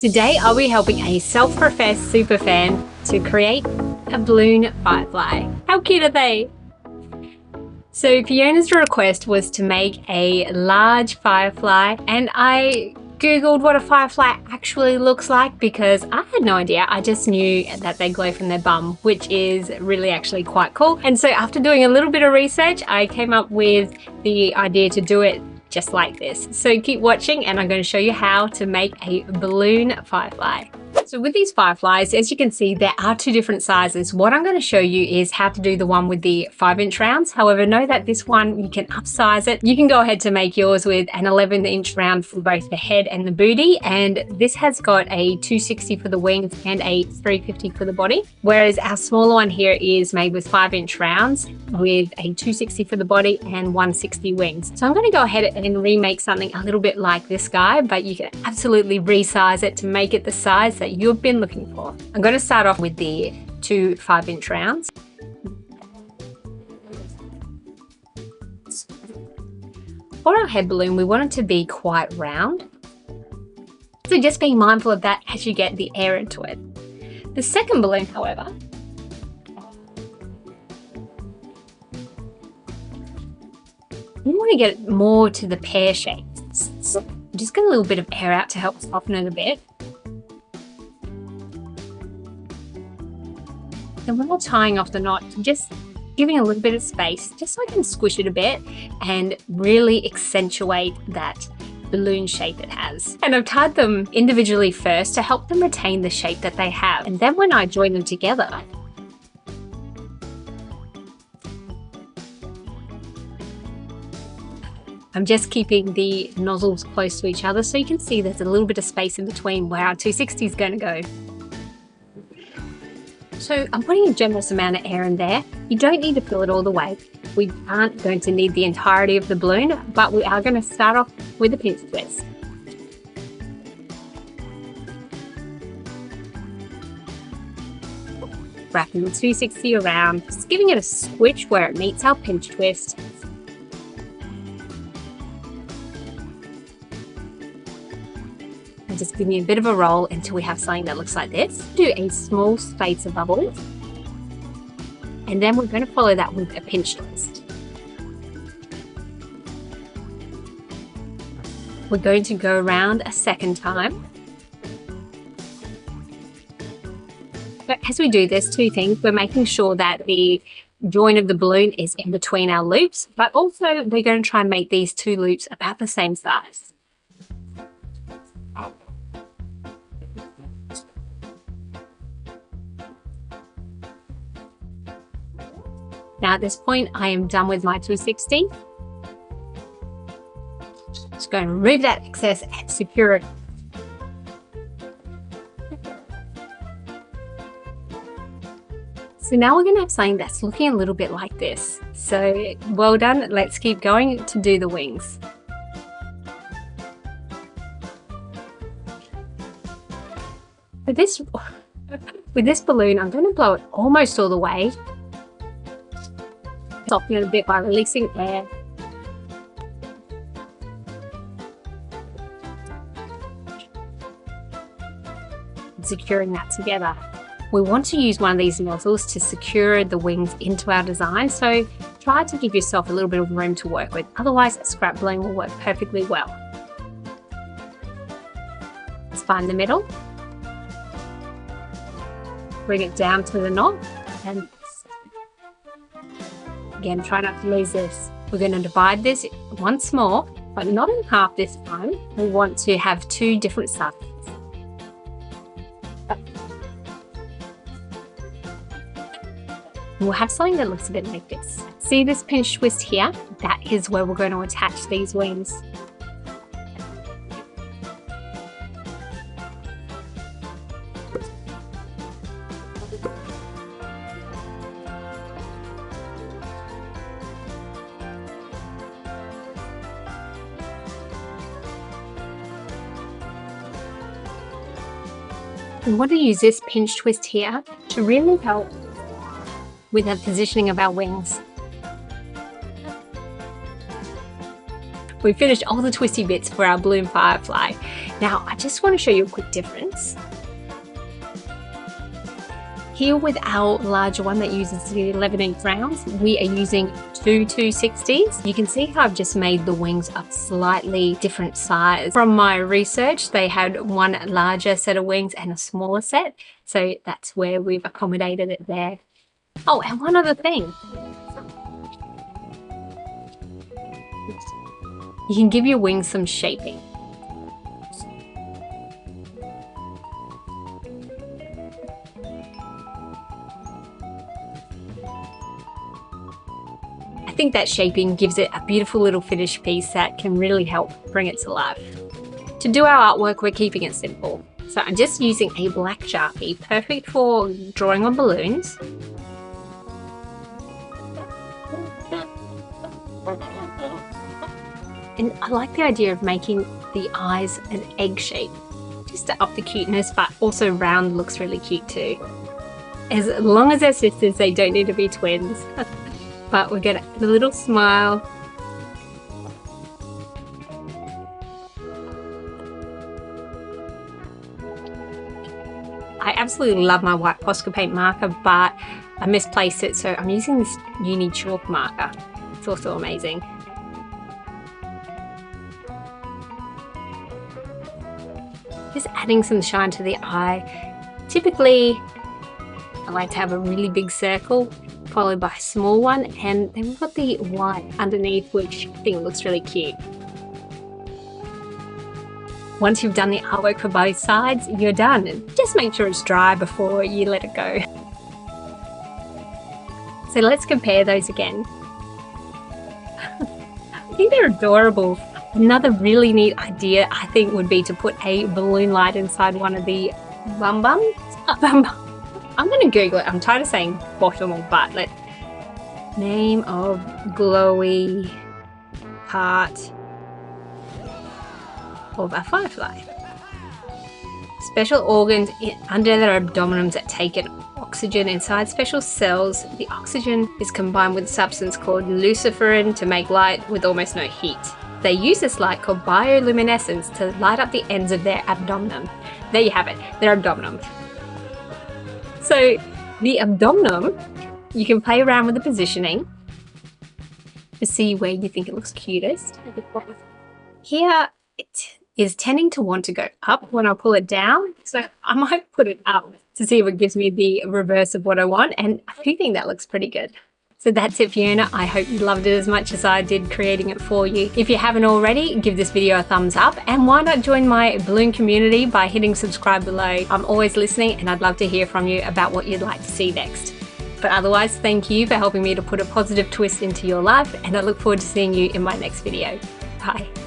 Today I'll be helping a self-professed superfan to create a balloon firefly. How cute are they? So Fiona's request was to make a large firefly, and I googled what a firefly actually looks like because I had no idea. I just knew that they glow from their bum, which is really actually quite cool. And so after doing a little bit of research, I came up with the idea to do it just like this. So keep watching and I'm going to show you how to make a balloon firefly. So with these fireflies, as you can see, there are two different sizes. What I'm going to show you is how to do the one with the 5-inch rounds. However, know that this one, you can upsize it. You can go ahead to make yours with an 11-inch round for both the head and the booty. And this has got a 260 for the wings and a 350 for the body. Whereas our smaller one here is made with 5-inch rounds with a 260 for the body and 160 wings. So I'm going to go ahead and remake something a little bit like this guy, but you can absolutely resize it to make it the size that you've been looking for. I'm going to start off with the two 5-inch rounds. For our head balloon, we want it to be quite round. So just be mindful of that as you get the air into it. The second balloon, however, we want to get it more to the pear shape. So just get a little bit of air out to help soften it a bit. And when we're tying off the knot, just giving a little bit of space, just so I can squish it a bit and really accentuate that balloon shape it has. And I've tied them individually first to help them retain the shape that they have. And then when I join them together, I'm just keeping the nozzles close to each other so you can see there's a little bit of space in between where our 260 is going to go. So I'm putting a generous amount of air in there. You don't need to fill it all the way. We aren't going to need the entirety of the balloon, but we are going to start off with a pinch twist. Wrapping the 260 around, just giving it a squish where it meets our pinch twist. And just give me a bit of a roll until we have something that looks like this. Do a small space of bubbles. And then we're going to follow that with a pinch twist. We're going to go around a second time. But as we do, there's two things. We're making sure that the join of the balloon is in between our loops, but also we're going to try and make these two loops about the same size. Now at this point, I am done with my 260. Just going to remove that excess and secure it. So now we're going to have something that's looking a little bit like this. So well done. Let's keep going to do the wings. With this balloon, I'm going to blow it almost all the way. Soften it a bit by releasing air. And securing that together. We want to use one of these nozzles to secure the wings into our design, so try to give yourself a little bit of room to work with. Otherwise, a scrap balloon will work perfectly well. Let's find the middle. Bring it down to the knot and again, try not to lose this. We're going to divide this once more, but not in half this time. We want to have two different sizes. We'll have something that looks a bit like this. See this pinch twist here? That is where we're going to attach these wings. We want to use this pinch twist here to really help with the positioning of our wings. We finished all the twisty bits for our balloon firefly. Now, I just want to show you a quick difference. Here with our larger one that uses the 11-inch rounds, we are using two 260s. You can see how I've just made the wings a slightly different size. From my research, they had one larger set of wings and a smaller set. So that's where we've accommodated it there. Oh, and one other thing. You can give your wings some shaping. I think that shaping gives it a beautiful little finished piece that can really help bring it to life. To do our artwork, we're keeping it simple. So I'm just using a black Sharpie, perfect for drawing on balloons. And I like the idea of making the eyes an egg shape, just to up the cuteness, but also round looks really cute too. As long as they're sisters, they don't need to be twins. But we get a little smile. I absolutely love my white Posca paint marker, but I misplaced it, so I'm using this uni chalk marker. It's also amazing. Just adding some shine to the eye. Typically, I like to have a really big circle, followed by a small one, and then we've got the white underneath, which I think looks really cute. Once you've done the artwork for both sides, you're done. Just make sure it's dry before you let it go. So let's compare those again. I think they're adorable. Another really neat idea, I think, would be to put a balloon light inside one of the bum bums. I'm going to Google it. I'm tired of saying bottom or butt. Name of glowy part of a firefly. Special organs under their abdominals that take in oxygen inside special cells. The oxygen is combined with a substance called luciferin to make light with almost no heat. They use this light called bioluminescence to light up the ends of their abdomen. There you have it, their abdomen. So the abdomen, you can play around with the positioning to see where you think it looks cutest. Here it is tending to want to go up when I pull it down, so I might put it up to see if it gives me the reverse of what I want, and I do think that looks pretty good. So that's it, Fiona. I hope you loved it as much as I did creating it for you. If you haven't already, give this video a thumbs up, and why not join my balloon community by hitting subscribe below. I'm always listening and I'd love to hear from you about what you'd like to see next. But otherwise, thank you for helping me to put a positive twist into your life, and I look forward to seeing you in my next video. Bye.